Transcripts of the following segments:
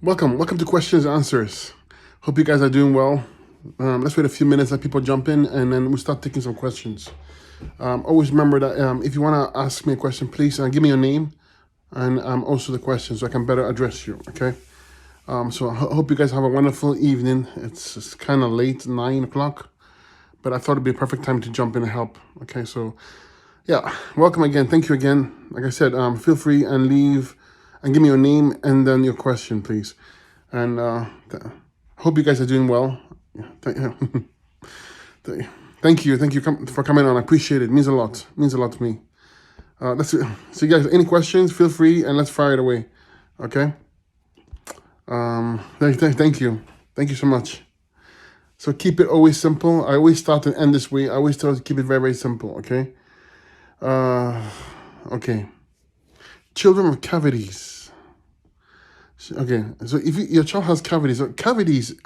Welcome to Questions and Answers. Hope you guys are doing well. Let's wait a few minutes, let people jump in, and then we'll start taking some questions. Always remember that if you want to ask me a question, please give me your name and also the question so I can better address you, okay? So I hope you guys have a wonderful evening. It's kind of late, 9 o'clock, but I thought it'd be a perfect time to jump in and help, okay? So, yeah, welcome again. Thank you again. Like I said, feel free and leave and give me your name and then your question, please. And hope you guys are doing well. Thank you for coming on. I appreciate it. It means a lot. It means a lot to me. Let's see. So, you guys, any questions? Feel free and let's fire it away. Okay. Thank you. Thank you so much. So keep it always simple. I always start and end this way. I always tell you to keep it very, very simple. Okay. Okay. Children with cavities. Okay, so if your child has cavities,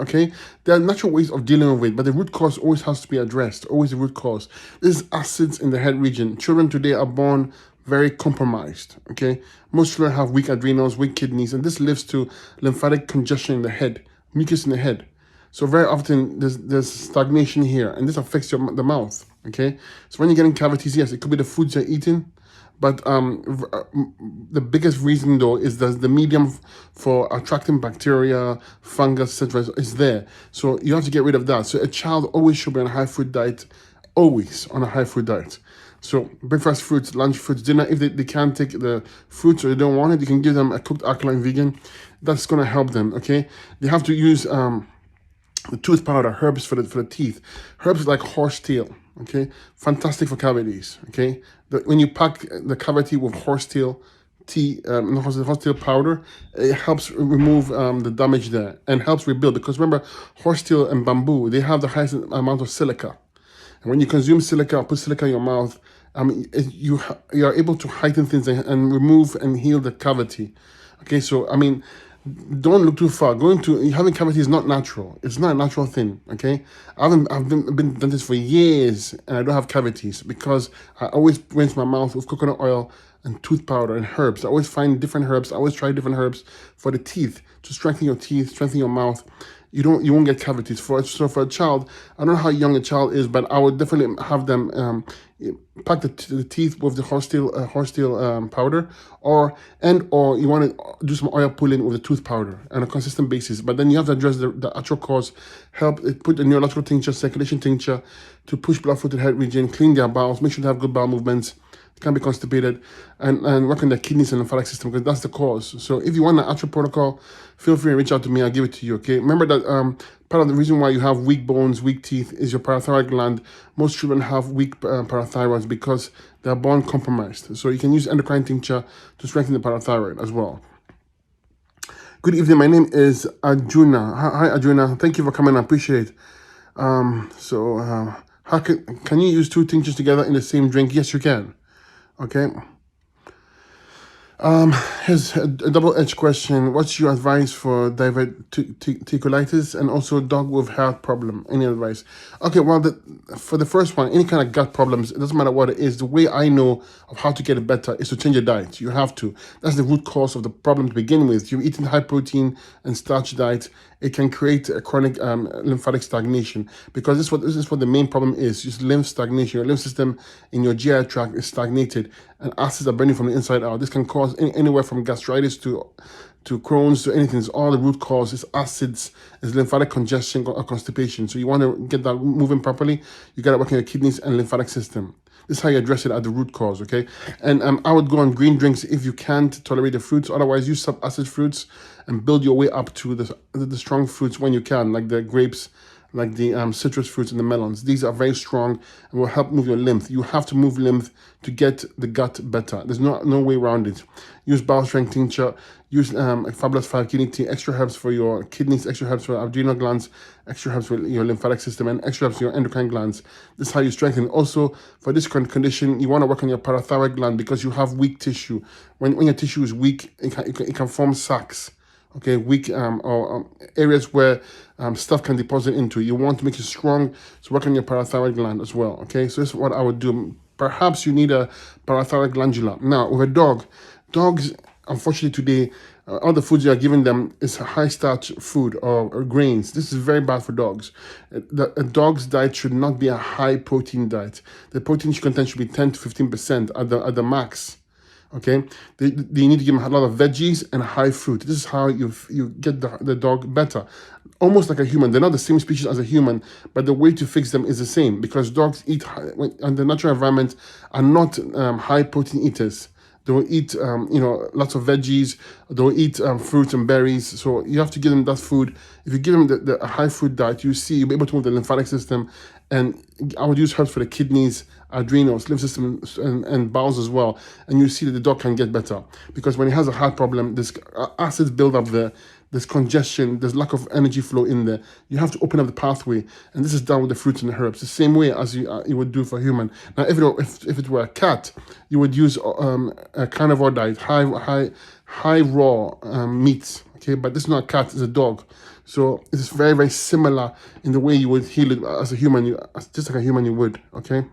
okay, there are natural ways of dealing with it, but the root cause always has to be addressed. Always the root cause. This is acids in the head region. Children today are born very compromised. Okay, most children have weak adrenals, weak kidneys, and this leads to lymphatic congestion in the head, mucus in the head. So very often there's stagnation here, and this affects the mouth. Okay, so when you're getting cavities, yes, it could be the foods you're eating. But the biggest reason, though, is that the medium for attracting bacteria, fungus, etc., is there. So you have to get rid of that. So a child always should be on a high fruit diet, always on a high fruit diet. So breakfast fruits, lunch fruits, dinner. If they can't take the fruits or they don't want it, you can give them a cooked alkaline vegan. That's going to help them, okay? They have to use the tooth powder, herbs for the teeth. Herbs like horsetail, okay? Fantastic for cavities, okay? When you pack the cavity with horsetail tea, horsetail powder, it helps remove the damage there and helps rebuild. Because remember, horsetail and bamboo, they have the highest amount of silica. And when you consume silica or put silica in your mouth, you are able to heighten things and remove and heal the cavity. Okay, so I mean, don't look too far. Having cavity is not natural. It's not a natural thing. Okay, I've been done this for years and I don't have cavities because I always rinse my mouth with coconut oil and tooth powder and herbs. I always find different herbs. I always try different herbs for the teeth to strengthen your teeth, strengthen your mouth. You won't get cavities. For a child, I don't know how young a child is, but I would definitely have them pack the teeth with the horsetail powder, or you want to do some oil pulling with the tooth powder on a consistent basis. But then you have to address the actual cause. Put a neurological tincture, circulation tincture to push blood flow to the head region, clean their bowels, make sure they have good bowel movements. Can be constipated, and work on the kidneys and lymphatic system because that's the cause. So if you want an actual protocol, feel free to reach out to me. I'll give it to you, okay? Remember that part of the reason why you have weak bones, weak teeth is your parathyroid gland. Most children have weak parathyroids because they're born compromised. So you can use endocrine tincture to strengthen the parathyroid as well. Good evening. My name is Arjuna. Hi, Arjuna. Thank you for coming. I appreciate it. How can you use two tinctures together in the same drink? Yes, you can. Okay. Here's a double-edged question. What's your advice for diverticulitis and also dog with heart problem? Any advice? Okay, well, for the first one, any kind of gut problems, it doesn't matter what it is. The way I know of how to get it better is to change your diet. You have to. That's the root cause of the problem to begin with. You're eating high protein and starch diet. It can create a chronic lymphatic stagnation because this is what the main problem is. Just lymph stagnation. Your lymph system in your GI tract is stagnated and acids are burning from the inside out. This can cause anywhere from gastritis to Crohn's to anything. It's all the root cause is acids, is lymphatic congestion or constipation. So you want to get that moving properly. You got to work on your kidneys and lymphatic system. This is how you address it at the root cause, okay? And I would go on green drinks if you can't tolerate the fruits. Otherwise, use sub-acid fruits and build your way up to the strong fruits when you can, like the grapes, like the citrus fruits and the melons. These are very strong and will help move your lymph. You have to move lymph to get the gut better. There's no way around it. Use bowel strength tincture. Use Fabulous 5 kidney tea, extra herbs for your kidneys, extra herbs for adrenal glands, extra herbs for your lymphatic system, and extra herbs for your endocrine glands. This is how you strengthen. Also, for this condition, you want to work on your parathyroid gland because you have weak tissue. When your tissue is weak, it can form sacs. Okay, weak or areas where stuff can deposit into. You want to make it strong, so work on your parathyroid gland as well. Okay, so this is what I would do. Perhaps you need a parathyroid glandula. Now, with a dog, dogs, unfortunately today, All the foods you are giving them is high starch food or grains. This is very bad for dogs. A dog's diet should not be a high protein diet. The protein content should be 10 to 15% at the max. Okay, they need to give them a lot of veggies and high fruit. This is how you get the dog better, almost like a human. They're not the same species as a human, but the way to fix them is the same, because dogs eat in the natural environment are not high protein eaters. They'll eat lots of veggies. They'll eat fruits and berries. So you have to give them that food. If you give them the high food diet, you see you'll be able to move the lymphatic system. And I would use herbs for the kidneys, adrenals, lymph system, and bowels as well. And you see that the dog can get better, because when he has a heart problem, this acids build up there. There's congestion, there's lack of energy flow in there. You have to open up the pathway, and this is done with the fruits and the herbs, the same way as you would do for a human. Now, if it were a cat, you would use a carnivore diet, high raw meats. Okay, but this is not a cat; it's a dog. So it's very, very similar in the way you would heal it as a human, just like a human you would. Okay.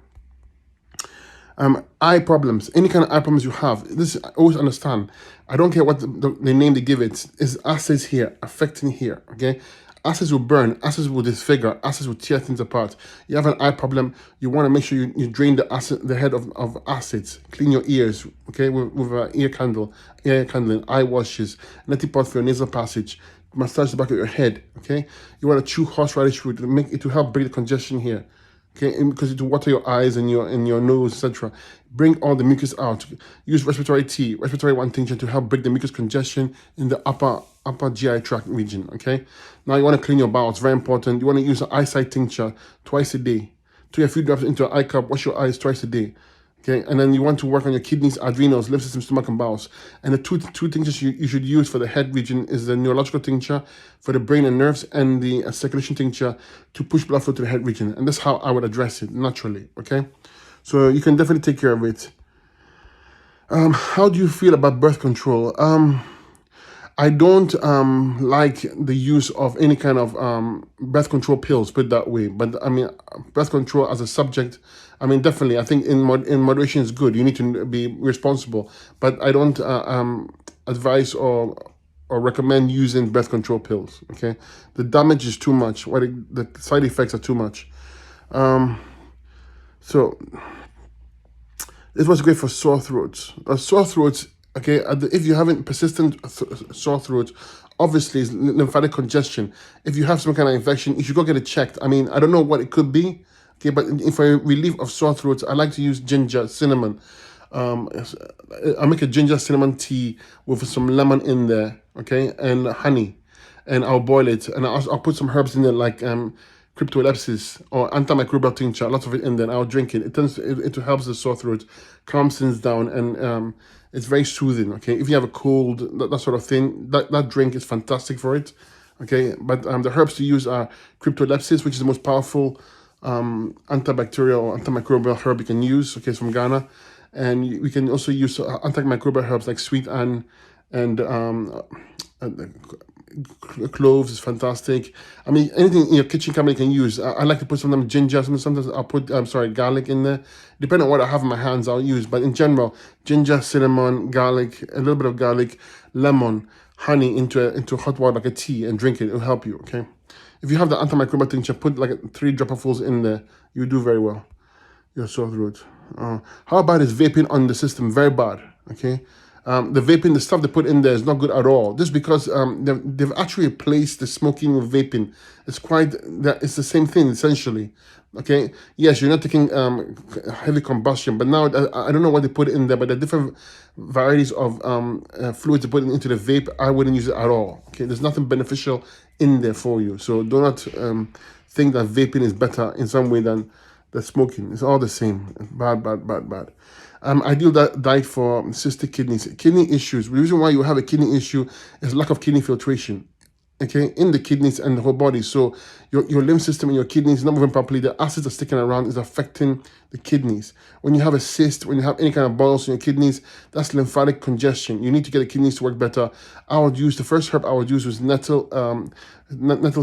Eye problems, any kind of eye problems you have, this I always understand. I don't care what the name they give it, is acids here affecting here. Okay, acids will burn, acids will disfigure, acids will tear things apart. You have an eye problem, you want to make sure you drain the head of acids, clean your ears, okay, with an ear candle, eye washes, neti pot for your nasal passage, massage the back of your head. Okay, you want to chew horseradish root to help break the congestion here. Okay, because it will water your eyes and your nose, etc. Bring all the mucus out. Use respiratory tea, respiratory one tincture to help break the mucus congestion in the upper GI tract region. Okay. Now you want to clean your bowels. Very important. You want to use an eyesight tincture twice a day. Take a few drops into an eye cup. Wash your eyes twice a day. Okay, and then you want to work on your kidneys, adrenals, lymph system, stomach, and bowels. And the two tinctures you should use for the head region is the neurological tincture for the brain and nerves, and the circulation tincture to push blood flow to the head region. And that's how I would address it naturally. Okay, so you can definitely take care of it. How do you feel about birth control? I don't like the use of any kind of birth control pills, put it that way. But I mean, birth control as a subject, I mean, definitely, I think in moderation is good. You need to be responsible. But I don't advise or recommend using birth control pills. Okay, the damage is too much. The side effects are too much. So this was great for sore throats. Sore throats. Okay, if you're having persistent sore throat, obviously it's lymphatic congestion. If you have some kind of infection, you should go get it checked. I mean, I don't know what it could be. Okay, but for relief of sore throats, I like to use ginger, cinnamon. I make a ginger cinnamon tea with some lemon in there, okay, and honey, and I'll boil it, and I'll put some herbs in there like cryptolepsis or antimicrobial tincture, lots of it in there, and I'll drink it. It helps the sore throat, calms things down, and it's very soothing. Okay, if you have a cold, that sort of thing, that drink is fantastic for it. Okay, but the herbs to use are cryptolepsis, which is the most powerful antibacterial or antimicrobial herb you can use. Okay, it's from Ghana, and we can also use antimicrobial herbs like sweet and cloves is fantastic. I mean, anything in your kitchen cabinet you can use. I like to put some of them ginger. Sometimes I'll put garlic in there. Depending on what I have in my hands, I'll use. But in general, ginger, cinnamon, garlic, a little bit of garlic, lemon, honey into hot water like a tea, and drink it. It'll help you. Okay. If you have the antimicrobial tincture, put like 3 dropperfuls in there. You do very well. Your sore throat. How bad is vaping on the system? Very bad. Okay. The vaping, the stuff they put in there is not good at all. Just because they've actually replaced the smoking with vaping. It's the same thing essentially. Okay. Yes, you're not taking heavy combustion, but now I don't know what they put in there, but there are different varieties of fluids they put into the vape. I wouldn't use it at all. Okay. There's nothing beneficial in there for you. So do not think that vaping is better in some way than the smoking. It's all the same. Bad. Ideal diet for cystic kidneys. Kidney issues. The reason why you have a kidney issue is lack of kidney filtration. Okay, in the kidneys and the whole body. So your lymph system and your kidneys is not moving properly. The acids are sticking around, is affecting the kidneys. When you have a cyst, when you have any kind of boils in your kidneys, that's lymphatic congestion. You need to get the kidneys to work better. The first herb I would use was nettle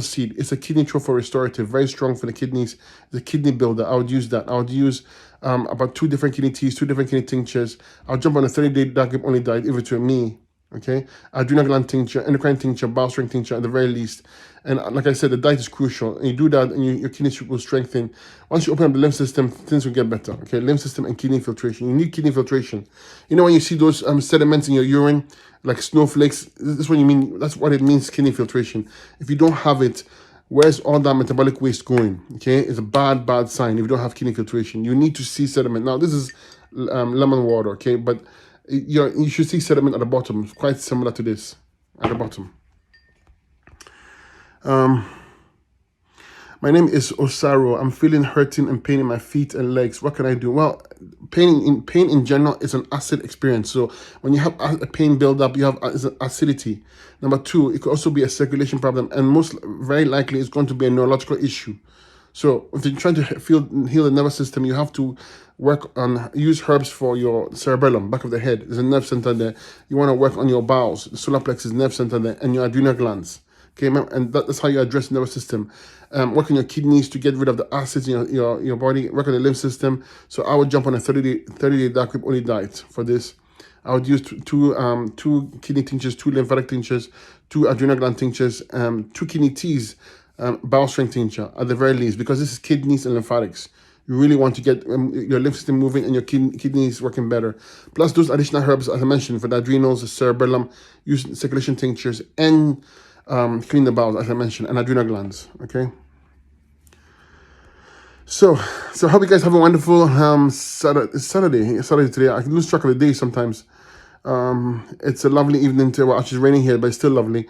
seed. It's a kidney tropho restorative, very strong for the kidneys. The kidney builder. I would use that. I would use about 2 different kidney teas, 2 different kidney tinctures. I'll jump on a 30-day dark grape only diet if it were me. Okay, adrenal gland tincture, endocrine tincture, bowel strength tincture at the very least. And like I said, the diet is crucial. And you do that, and your kidneys will strengthen. Once you open up the lymph system, things will get better. Okay, lymph system and kidney filtration. You need kidney filtration. You know when you see those sediments in your urine, like snowflakes, this is what you mean. That's what it means, kidney filtration. If you don't have it, where's all that metabolic waste going? Okay, it's a bad sign if you don't have kidney filtration. You need to see sediment. Now this is lemon water. Okay, but you should see sediment at the bottom. It's quite similar to this at the bottom. My name is Osaro. I'm feeling hurting and pain in my feet and legs. What can I do? Well, pain in general is an acid experience. So when you have a pain build up, you have acidity. Number two, it could also be a circulation problem, and most very likely it's going to be a neurological issue. So if you're trying to heal the nervous system, you have to use herbs for your cerebellum, back of the head. There's a nerve center there. You want to work on your bowels, the solar plexus nerve center there, and your adrenal glands. Okay, and that's how you address the nervous system. Work on your kidneys to get rid of the acids in your body. Work on the lymph system. So I would jump on a 30-day dark rib only diet for this. I would use two kidney tinctures, two lymphatic tinctures, two adrenal gland tinctures, two kidney teas, bowel strength tincture at the very least, because this is kidneys and lymphatics. You really want to get your lymph system moving and your kidneys working better. Plus those additional herbs, as I mentioned, for the adrenals, the cerebellum, use circulation tinctures, and clean the bowels, as I mentioned, and adrenal glands. Okay. So I hope you guys have a wonderful Saturday today. I can lose track of the day sometimes. It's a lovely evening today. Well, actually, it's raining here, but it's still lovely.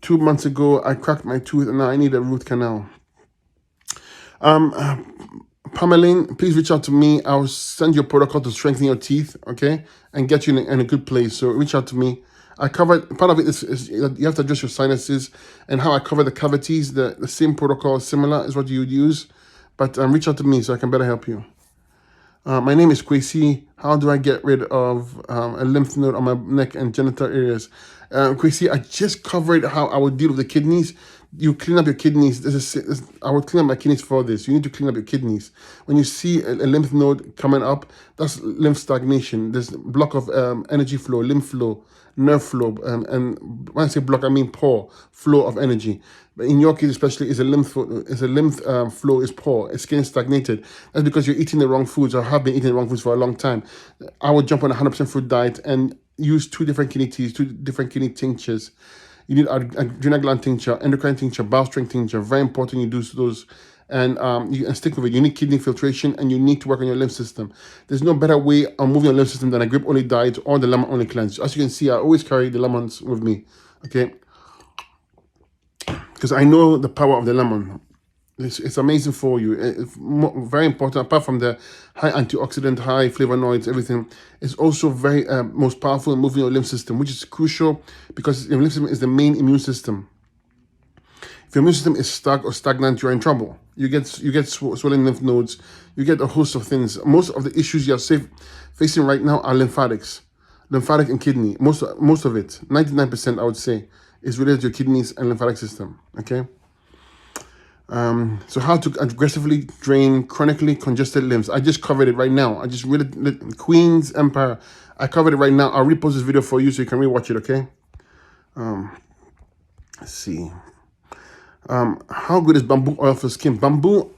2 months ago, I cracked my tooth, and now I need a root canal. Pameline, please reach out to me. I'll send you a protocol to strengthen your teeth, okay, and get you in a good place. So reach out to me. I covered, part of it is you have to address your sinuses, and how I cover the cavities. The same protocol, similar, is what you would use. But reach out to me so I can better help you. My name is Kwesi. How do I get rid of a lymph node on my neck and genital areas? Kwesi, I just covered how I would deal with the kidneys. You clean up your kidneys. I would clean up my kidneys for this. You need to clean up your kidneys. When you see a lymph node coming up, that's lymph stagnation. There's block of energy flow, lymph flow, nerve flow, and when I say block, I mean poor flow of energy. But in your case, especially, is a lymph flow is poor. It's getting stagnated. That's because you're eating the wrong foods, or have been eating the wrong foods for a long time. I would jump on a 100% fruit diet and use two different kidney teas, two different kidney tinctures. You need adrenal gland tincture, endocrine tincture, bowel strength tincture. Very important you do those. And you stick with it. You need kidney filtration, and you need to work on your lymph system. There's no better way of moving your lymph system than a grape only diet or the lemon only cleanse. As you can see, I always carry the lemons with me, okay? Because I know the power of the lemon. It's amazing for you. It's very important. Apart from the high antioxidant, high flavonoids, everything, it's also very most powerful in moving your lymph system, which is crucial because your lymph system is the main immune system. If your immune system is stuck or stagnant, you're in trouble. You get swollen lymph nodes. You get a host of things. Most of the issues you're facing right now are lymphatics, lymphatic and kidney. Most of it, 99%, I would say, is related to your kidneys and lymphatic system. Okay. So how to aggressively drain chronically congested limbs. I just covered it right now. I just read Queen's Empire. I covered it right now. I'll repost this video for you so you can rewatch it. Okay. Let's see. How good is bamboo oil for skin? Bamboo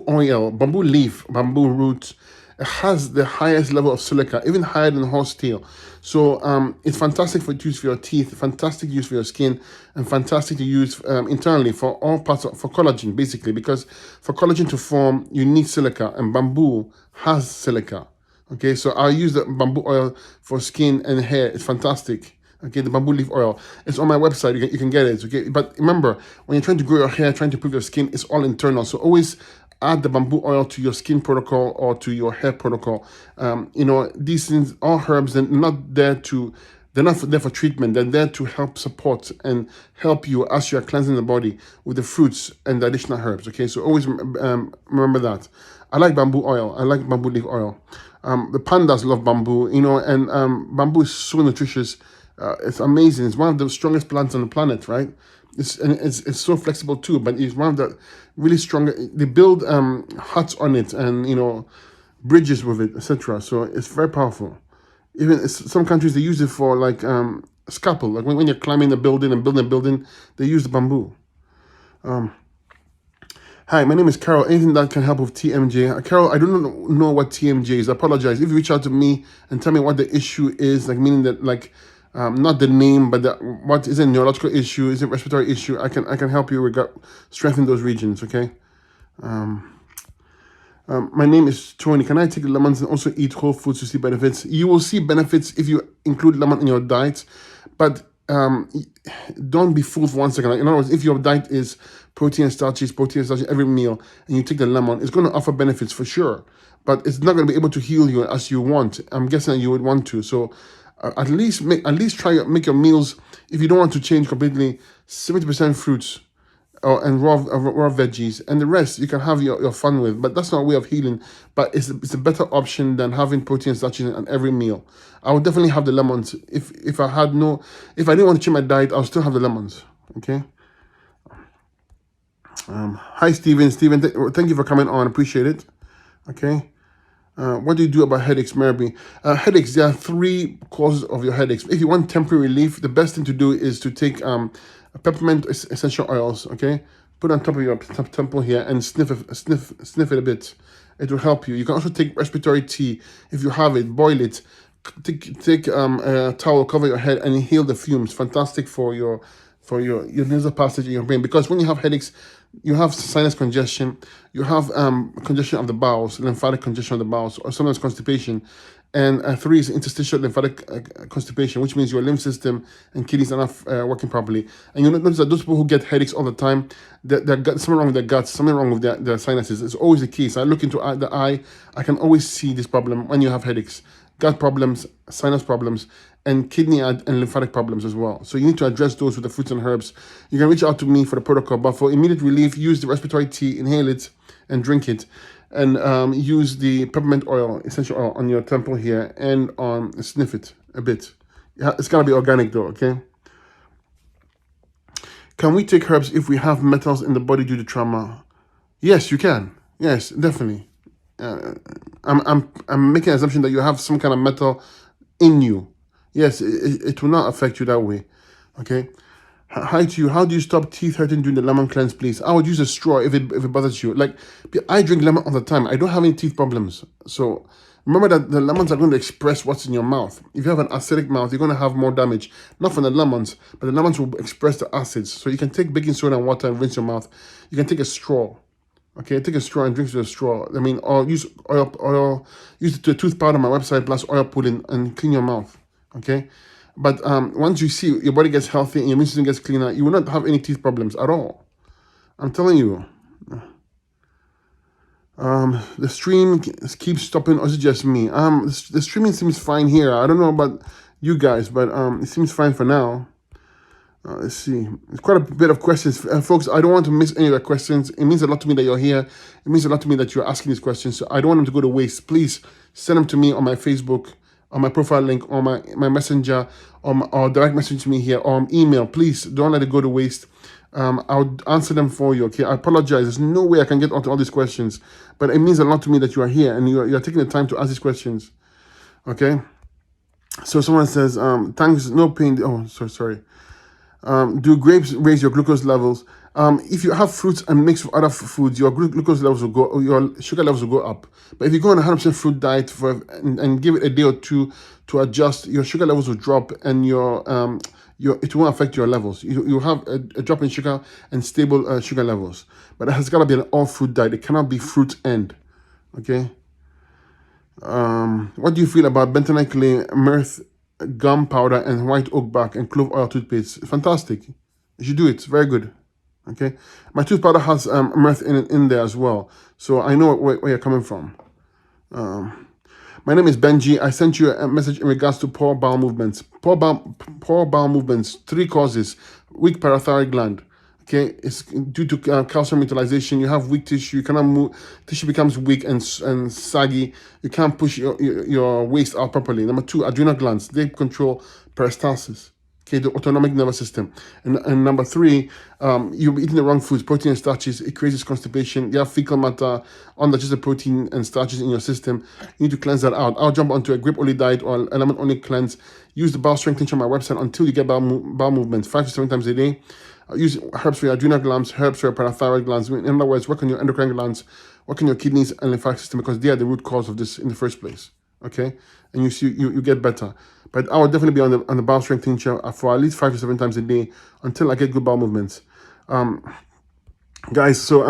oil, bamboo leaf, bamboo roots, it has the highest level of silica, even higher than horsetail. So it's fantastic to use for your teeth, fantastic use for your skin, and fantastic to use internally for all parts for collagen, basically, because for collagen to form, you need silica, and bamboo has silica. Okay, so I'll use the bamboo oil for skin and hair. It's fantastic. Okay, the bamboo leaf oil. It's on my website. You can get it. Okay, but remember, when you're trying to grow your hair, trying to improve your skin, it's all internal. So always add the bamboo oil to your skin protocol or to your hair protocol. You know, these things, all herbs, they're not there for treatment. They're there to help support and help you as you are cleansing the body with the fruits and the additional herbs. Okay, so always remember that. I like bamboo oil. I like bamboo leaf oil. The pandas love bamboo, you know, and bamboo is so nutritious. It's amazing. It's one of the strongest plants on the planet, right? It's so flexible too, but it's one of the really strong. They build huts on it, and you know, bridges with it, etc. So it's very powerful. Even some countries, they use it for like scalpel. Like when you're climbing a building and building a building, they use the bamboo. Hi, my name is Carol. Anything that can help with TMJ? Carol, I don't know what TMJ is. I apologize. If you reach out to me and tell me what the issue is, like meaning that like not the name, but what is a neurological issue, is a respiratory issue, I can help you strengthen those regions. Okay. My name is Tony. Can I take lemons and also eat whole foods to see benefits? You will see benefits if you include lemon in your diet, but don't be fooled for 1 second. Like, in other words, if your diet is protein and starches every meal, and you take the lemon, it's going to offer benefits for sure, but it's not going to be able to heal you as you want. I'm guessing that you would want to. So at least make your meals, if you don't want to change completely, 70% fruits and raw veggies, and the rest you can have your fun with. But that's not a way of healing. But it's a better option than having protein and starches in every meal. I would definitely have the lemons. If I didn't want to change my diet, I'll still have the lemons. Okay. Hi, Stephen. Thank you for coming on. Appreciate it. Okay. What do you do about headaches, Mary? Headaches, there are 3 causes of your headaches. If you want temporary relief, the best thing to do is to take peppermint essential oils, okay? Put on top of your temple here and sniff it a bit. It will help you. You can also take respiratory tea. If you have it, boil it. Take a towel, cover your head, and inhale the fumes. Fantastic for your nasal passage in your brain, because when you have headaches, you have sinus congestion, you have congestion of the bowels, lymphatic congestion of the bowels, or sometimes constipation. And 3 is interstitial lymphatic constipation, which means your lymph system and kidneys are not working properly. And you'll notice that those people who get headaches all the time, something wrong with their guts, something wrong with their sinuses. It's always the case. I look into the eye, I can always see this problem when you have headaches. Gut problems, sinus problems, and kidney and lymphatic problems as well. So you need to address those with the fruits and herbs. You can reach out to me for the protocol, but for immediate relief, use the respiratory tea, inhale it, and drink it. And use the peppermint oil, essential oil, on your temple here, and sniff it a bit. It's gotta be organic though, okay? Can we take herbs if we have metals in the body due to trauma? Yes, you can. Yes, definitely. I'm making an assumption that you have some kind of metal in you. Yes, it will not affect you that way. Okay. Hi to you. How do you stop teeth hurting during the lemon cleanse, please? I would use a straw if it bothers you. Like, I drink lemon all the time. I don't have any teeth problems. So remember that the lemons are going to express what's in your mouth. If you have an acidic mouth, you're going to have more damage. Not from the lemons, but the lemons will express the acids. So you can take baking soda and water and rinse your mouth. You can take a straw. Okay, take a straw and drink with a straw. I mean, or use use the tooth powder on my website plus oil pulling and clean your mouth. Okay, but once you see your body gets healthy and your immune system gets cleaner, you will not have any teeth problems at all. I'm telling you. The stream keeps stopping, or is it just me? The streaming seems fine here. I don't know about you guys, but it seems fine for now. Let's see. It's quite a bit of questions. Folks, I don't want to miss any of the questions. It means a lot to me that you're here. It means a lot to me that you're asking these questions. So I don't want them to go to waste. Please send them to me on my Facebook, on my profile link, or my messenger, or direct message to me here, or email. Please don't let it go to waste. I'll answer them for you, okay? I apologize. There's no way I can get onto all these questions. But it means a lot to me that you are here and you're taking the time to ask these questions, okay? So someone says, thanks, no pain. Oh, sorry. Do grapes raise your glucose levels? If you have fruits and mix with other foods, your glucose levels will go, your sugar levels will go up. But if you go on a 100% fruit diet and give it a day or two to adjust, your sugar levels will drop, and it won't affect your levels. You have a drop in sugar and stable sugar levels. But it has got to be an all fruit diet. It cannot be fruit end. Okay. What do you feel about bentonite clay, mirth, gum powder, and white oak bark and clove oil toothpaste? It's fantastic. You should do it. It's very good. Okay. My tooth powder has mirth in there as well, so I know where you're coming from. My name is Benji. I sent you a message in regards to poor bowel movements. Poor bowel movements. 3 causes. Weak parathyroid gland. Okay, it's due to calcium utilization. You have weak tissue. You cannot move. Tissue becomes weak and saggy. You can't push your waste out properly. Number 2, adrenal glands. They control peristalsis. Okay, the autonomic nervous system. And number three, you're eating the wrong foods, protein and starches. It creates constipation. You have fecal matter, undigested protein and starches in your system. You need to cleanse that out. I'll jump onto a grape only diet or element only cleanse. Use the bowel strength tincture on my website until you get bowel movements 5 to 7 times a day. Use herbs for your adrenal glands, herbs for your parathyroid glands. In other words, work on your endocrine glands, work on your kidneys and lymphatic system, because they are the root cause of this in the first place. Okay, and you see you get better. But I will definitely be on the bowel strength tincture for at least 5 to 7 times a day until I get good bowel movements. Guys, so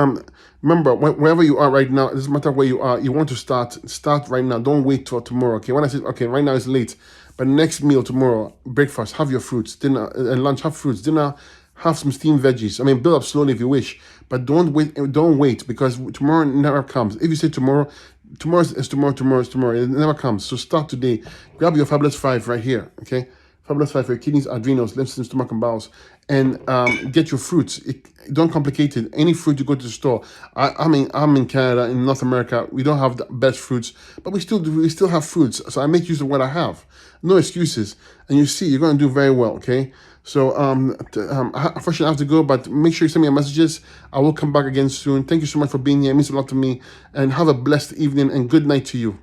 remember, wherever you are right now, it doesn't matter where you are, you want to start right now. Don't wait till tomorrow. Okay, when I say okay, right now it's late, but next meal tomorrow, breakfast, have your fruits. Dinner and lunch, have fruits. Dinner, have some steamed veggies. I mean, build up slowly if you wish, but don't wait, because tomorrow never comes. If you say tomorrow, tomorrow is tomorrow, tomorrow is tomorrow, it never comes. So start today. Grab your Fabulous 5 right here. Okay, Fabulous 5 for your kidneys, adrenals, lymph system, stomach, and bowels. And get your fruits. Don't complicate it. Any fruit you go to the store. I'm in Canada, in North America. We don't have the best fruits, but we still have fruits. So I make use of what I have. No excuses. And you see, you're going to do very well. Okay. So unfortunately I have to go, but make sure you send me your messages. I will come back again soon. Thank you so much for being here. It means a lot to me. And have a blessed evening and good night to you.